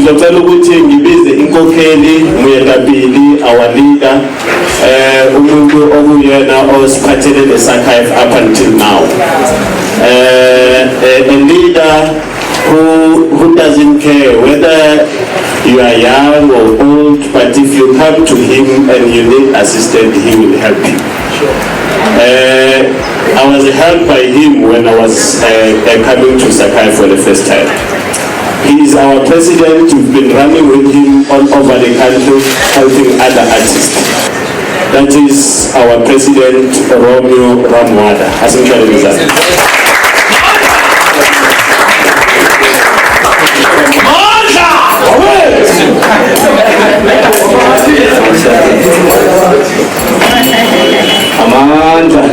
ngizocela ukuthi ngibize inkokheli Muyetapili, our leader, umuntu okuyena osiphathele le-SAACYF up until now. A leader who doesn't care whether you are young or old, but if you come to him and you need assistance, he will help you. I was helped by him when I was coming to SAACYF for the first time. He is our president. We've been running with him all over the country, helping other artists. That is our president, Romeo Ramwada. Amanda,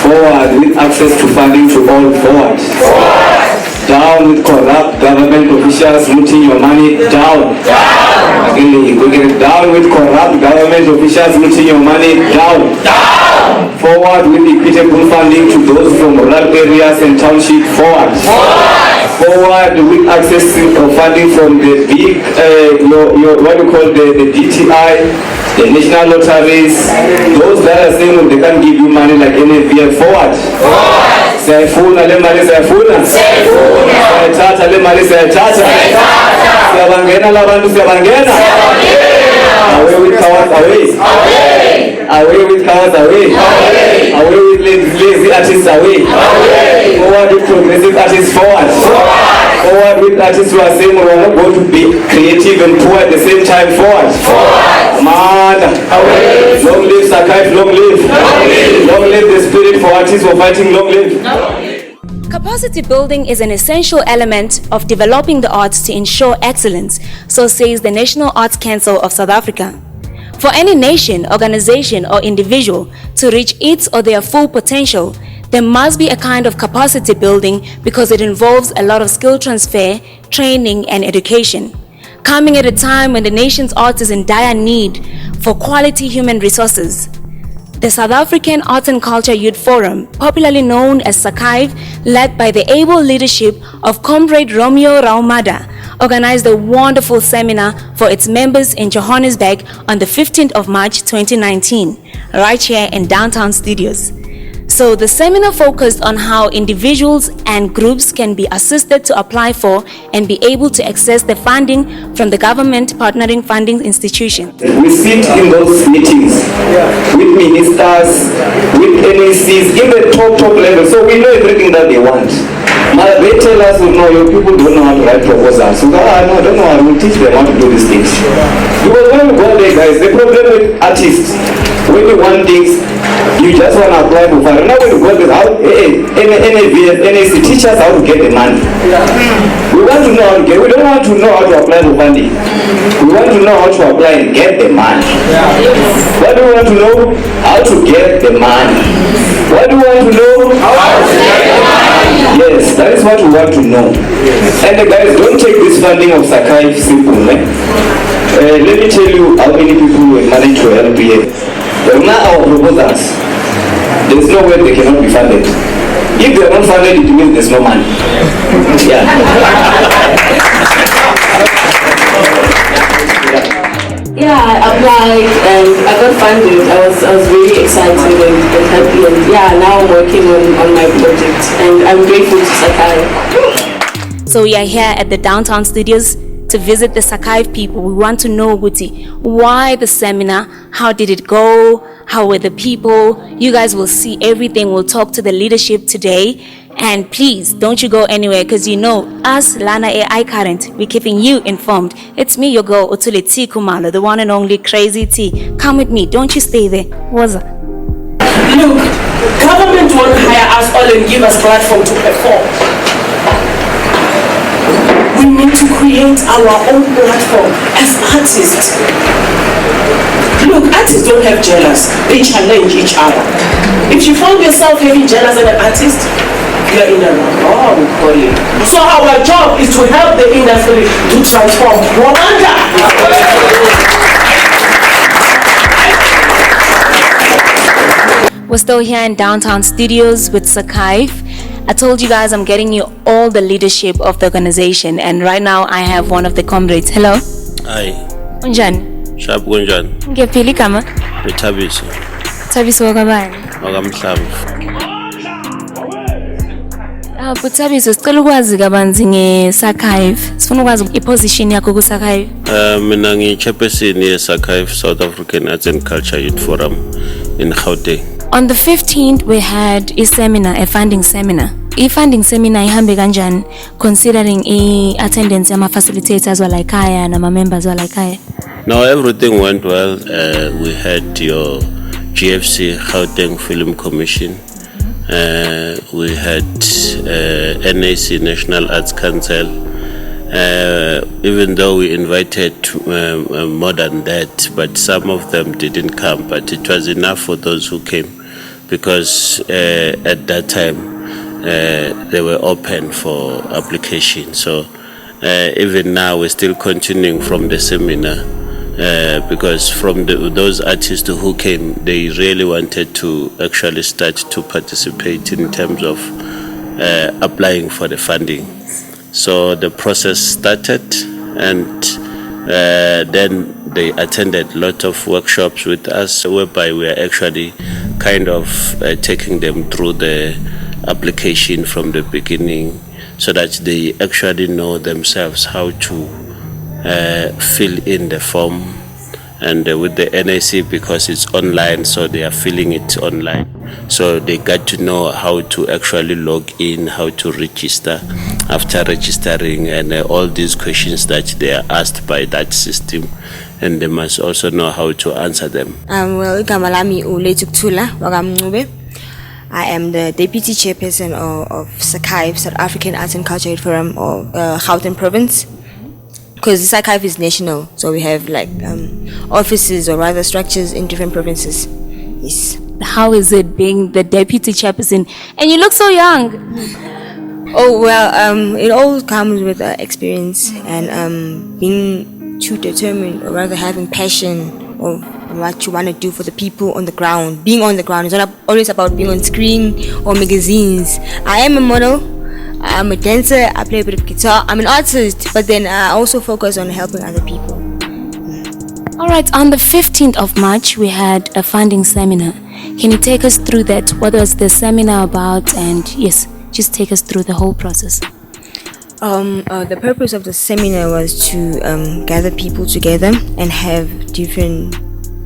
forward with access to funding to all, forward. Down with corrupt government officials looting your money, down. Again, down with corrupt government officials looting your money, down. Forward with equitable funding to those from rural areas and township, forward. Forward with access to funding from the big, what you call the DTI, the national lotteries, those that are saying they can't give you money like NFVL, forward. Sayfuna le mali sayfuna. Sayathatha le mali sayathatha. Siyabangena labantu siyabangena. Away with cowards away. Away with cowards away. Away with lazy artists away. Forward with progressive artists forward. Forward with artists who are saying we are not going to be creative and poor at the same time, forward. Man, long live SAACYF, long live. Long live the spirit for artists who are fighting, long live. Capacity building is an essential element of developing the arts to ensure excellence, so says the National Arts Council of South Africa. For any nation, organization, or individual to reach its or their full potential, there must be a kind of capacity building because it involves a lot of skill transfer, training, and education. Coming at a time when the nation's arts is in dire need for quality human resources. The South African Arts and Culture Youth Forum, popularly known as SAACYF, led by the able leadership of Comrade Romeo Ramwada, organized a wonderful seminar for its members in Johannesburg on the 15th of March 2019, right here in Downtown Studios. So the seminar focused on how individuals and groups can be assisted to apply for and be able to access the funding from the government partnering funding institution. We sit in those meetings with ministers, with NACs, in the top level, so we know everything that they want. But they tell us, no, your people don't know how to write proposals. So, no, I don't know, I will teach them how to do these things. Because when we go there, guys, the problem with artists, when you want things, you just want to apply for funding. Now when you go there, NAVF, NAC, teach us how to get the money. We want to know how to get, we don't want to know how to apply for funding. We want to know how to apply and get the money. What do we want to know? How to get the money. What do we want to know? How to get the money. Yes, that is what we want to know. And the guys, don't take this funding of SAACYF simple. Let me tell you how many people will manage to help here. Now our proposals, there is no way they cannot be funded. If they are not funded, it means there is no money. Yeah, I applied and I got funded. I was really excited and happy, and yeah, now I'm working on my project and I'm grateful to SAACYF. So we are here at the Downtown Studios to visit the SAACYF people. We want to know, Guti, why the seminar, how did it go, how were the people? You guys will see everything. We'll talk to the leadership today. And please, don't you go anywhere, because you know, us, Lana AI Current, we're keeping you informed. It's me, your girl, Otule T. Kumalo, the one and only Crazy T. Come with me, don't you stay there. What's up? Look, government won't hire us all and give us platform to perform. We need to create our own platform as artists. Look, artists don't have jealous. They challenge each other. If you find yourself having jealous as an artist, you're in the wrong calling. So our job is to help the industry to transform Rwanda. We're still here in Downtown Studios with SAACYF. I told you guys I'm getting you all the leadership of the organization, and right now I have one of the comrades. Hello. Hi. Unjani? Sharp kunjani? Ngiyaphila igama? Ngithabisa. Thabiso wakabani? Wakamhlamvu. Thabiso, sicela ukwazi kabanzi nge-SAACYF. Sifuna ukwazi i-position yakho ku-SAACYF. Mina ngi-chairperson ye-SAACYF, South African Arts and Culture Youth Forum in Gauteng. On the 15th we had a seminar, a funding seminar. I-funding seminar ihambe kanjani considering i-attendance yama-facilitators walayikhaya nama-members walayikhaya? Now everything went well. We had your GFC, Gauteng Film Commission. We had NAC, National Arts Council. Even though we invited more than that, but some of them didn't come. But it was enough for those who came, because at that time they were open for application. So even now we're still continuing from the seminar, because from those artists who came, they really wanted to actually start to participate in terms of applying for the funding. So the process started, and then they attended a lot of workshops with us, whereby we are actually kind of taking them through the application from the beginning, so that they actually know themselves how to fill in the form. And with the NAC, because it's online, so they are filling it online. So they got to know how to actually log in, how to register after registering, and all these questions that they are asked by that system, and they must also know how to answer them. Well, Gamalami Uletuktula Wagamnube. I am the Deputy Chairperson of SAACYF, South African Arts and Culture Youth Forum of Gauteng Province. Because the SAACYF is national, so we have like offices, or rather structures, in different provinces. Yes. How is it being the deputy chairperson? And you look so young. Oh well, it all comes with experience and being too determined, or rather having passion of what you want to do for the people on the ground. Being on the ground is not always about being on screen or magazines. I am a model. I'm a dancer, I play a bit of guitar, I'm an artist, but then I also focus on helping other people. Alright, on the 15th of March, we had a funding seminar. Can you take us through that? What was the seminar about? And yes, just take us through the whole process. The purpose of the seminar was to gather people together and have different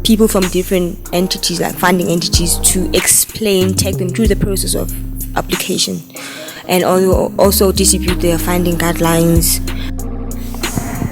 people from different entities, like funding entities, to take them through the process of application, and also distribute their funding guidelines.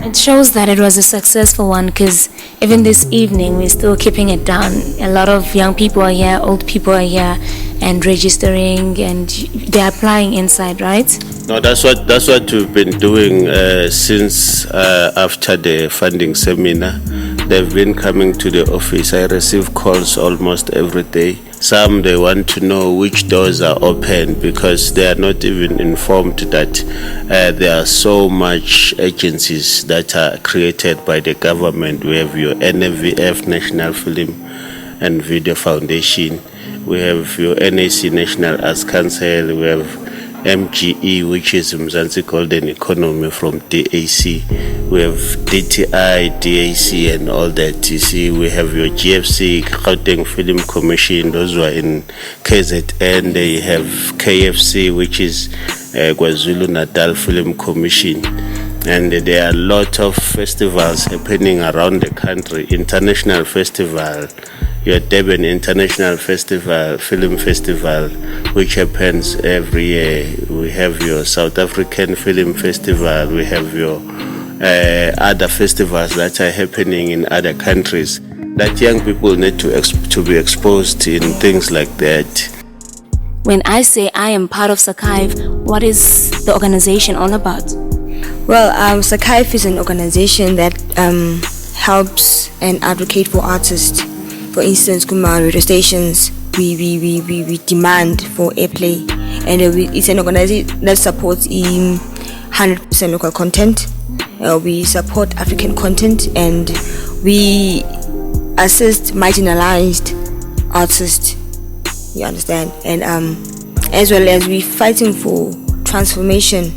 It shows that it was a successful one, because even this evening we're still keeping it down. A lot of young people are here, old people are here, and registering, and they're applying inside, right? No, that's what we've been doing since after the funding seminar. They've been coming to the office. I receive calls almost every day. Some, they want to know which doors are open, because they are not even informed that there are so much agencies that are created by the government. We have your NFVF, National Film and Video Foundation. We have your NAC, National Arts Council. We have MGE, which is Mzansi Golden Economy from DAC. We have DTI, DAC, and all that. You see, we have your GFC, Gauteng Film Commission. Those who are in KZN. They have KFC, which is KwaZulu Natal Film Commission. And there are a lot of festivals happening around the country. International festival, your Durban International Festival, Film Festival, which happens every year. We have your South African Film Festival. We have your other festivals that are happening in other countries. That young people need to be exposed in things like that. When I say I am part of SAACYF, what is the organization all about? Well, SAACYF is an organization that helps and advocates for artists. For instance, radio stations, we demand for airplay, and it's an organization that supports 100% local content. We support African content, and we assist marginalized artists. You understand? And as well as we fighting for transformation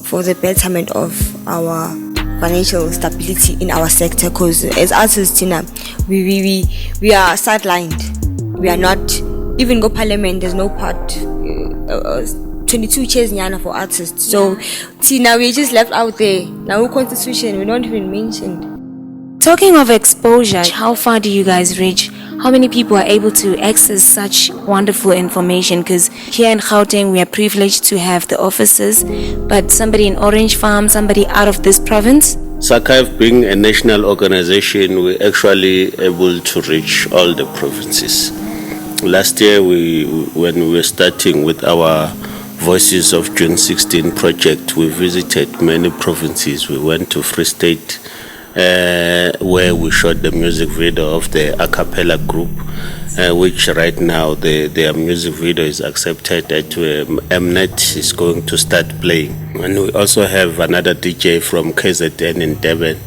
for the betterment of our financial stability in our sector. Because as artists, we are sidelined. We are not even go parliament. There's no part. 22 chairs nyana for artists. So Tina, we just left out there. Now constitution, we're not even mentioned. Talking of exposure, how far do you guys reach? How many people are able to access such wonderful information? Because here in Gauteng, we are privileged to have the offices, but somebody in Orange Farm, somebody out of this province? SAACYF being a national organization, we're actually able to reach all the provinces. Last year, when we were starting with our Voices of June 16 project, we visited many provinces. We went to Free State, where we shot the music video of the a cappella group, which right now their music video is accepted at Mnet is going to start playing. And we also have another DJ from KZN in Durban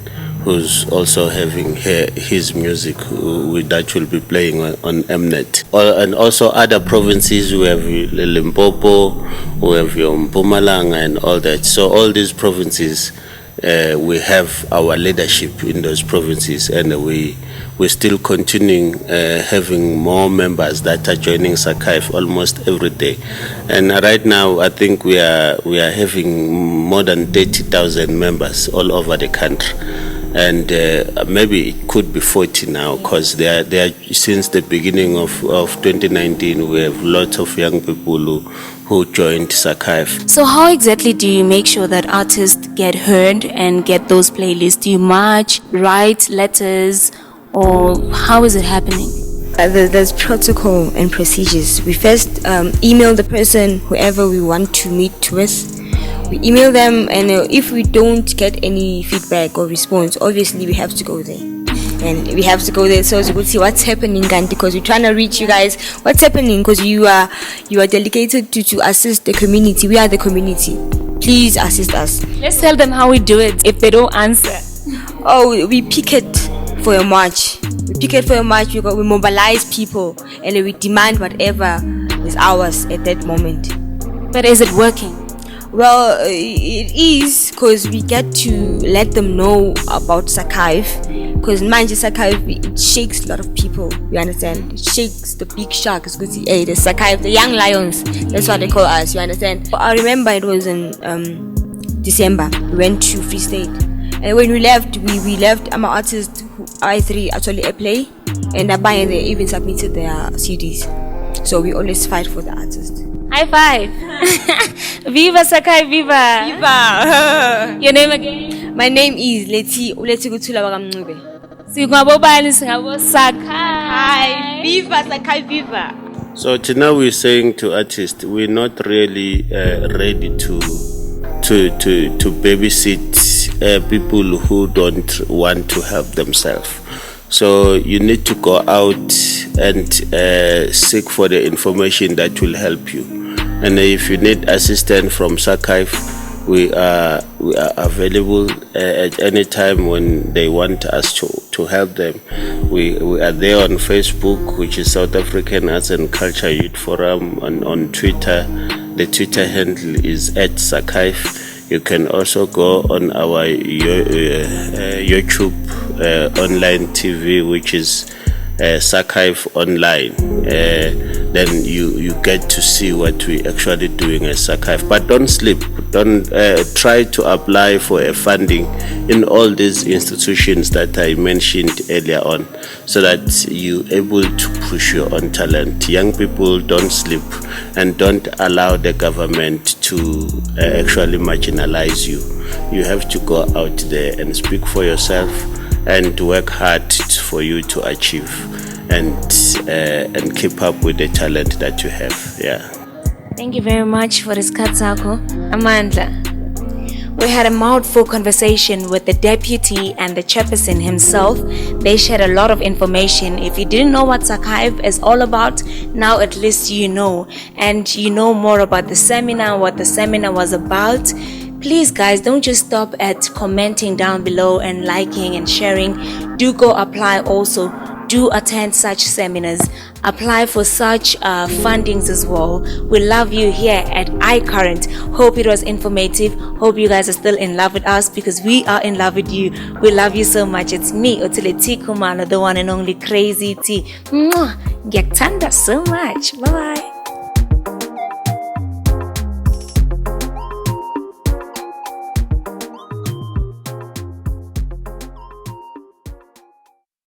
who's also having his music that will be playing on Mnet. And also other provinces, we have Limpopo, we have Mpumalanga and all that. So all these provinces, we have our leadership in those provinces, and we're still continuing having more members that are joining SAACYF almost every day. And right now, I think we are having more than 30,000 members all over the country. And maybe it could be 40 now, because they are since the beginning of 2019, we have lots of young people who joined SAACYF. So how exactly do you make sure that artists get heard and get those playlists? Do you march, write letters, or how is it happening? There's protocol and procedures. We first email the person, whoever we want to meet with. We email them, and if we don't get any feedback or response, obviously we have to go there. And we have to go there so we could see what's happening, and because we're trying to reach you guys, what's happening, because you are delegated to assist the community. We are the community. Please assist us. Let's tell them how we do it if they don't answer. Oh, we picket for a march. We mobilize people, and we demand whatever is ours at that moment. But is it working? Well, it is, because we get to let them know about SAACYF, because mind you, SAACYF, it shakes a lot of people, you understand? It shakes the big sharks, because the SAACYF, the young lions, that's what they call us, you understand? I remember it was in December, we went to Free State, and when we left, we left our artists, I3 actually a play, and they even submitted their CDs, so we always fight for the artists. High five! Viva SAACYF, viva! Viva! Your name again? My name is Leti Gutula Bagamnube. Singwabobani singabo SAACYF. Viva SAACYF, viva! So till now we're saying to artists, we're not really ready to babysit people who don't want to help themselves. So you need to go out and seek for the information that will help you. And if you need assistance from SAACYF, we are available at any time when they want us to help them. We are there on Facebook, which is South African Arts and Culture Youth Forum. On Twitter, the Twitter handle is @SAACYF. You can also go on our YouTube online TV, which is SAACYF Online. Then you get to see what we actually doing as SAACYF. But don't sleep. Don't try to apply for a funding in all these institutions that I mentioned earlier on, so that you're able to push your own talent. Young people, don't sleep, and don't allow the government to actually marginalize you. You have to go out there and speak for yourself and work hard for you to achieve and keep up with the talent that you have. Yeah. Thank you very much for this Katsako. Amandla. We had a mouthful conversation with the deputy and the chairperson himself. They shared a lot of information. If you didn't know what SAACYF is all about, now at least you know. And you know more about the seminar, what the seminar was about. Please guys, don't just stop at commenting down below and liking and sharing. Do go apply also do attend such seminars, apply for such fundings as well. We love you here at iCurrent. Hope it was informative. Hope you guys are still in love with us, because we are in love with you. We love you so much. It's me, Otile T Kumalo, the one and only Crazy T. Mwah! Ngiyakthanda so much. Bye bye.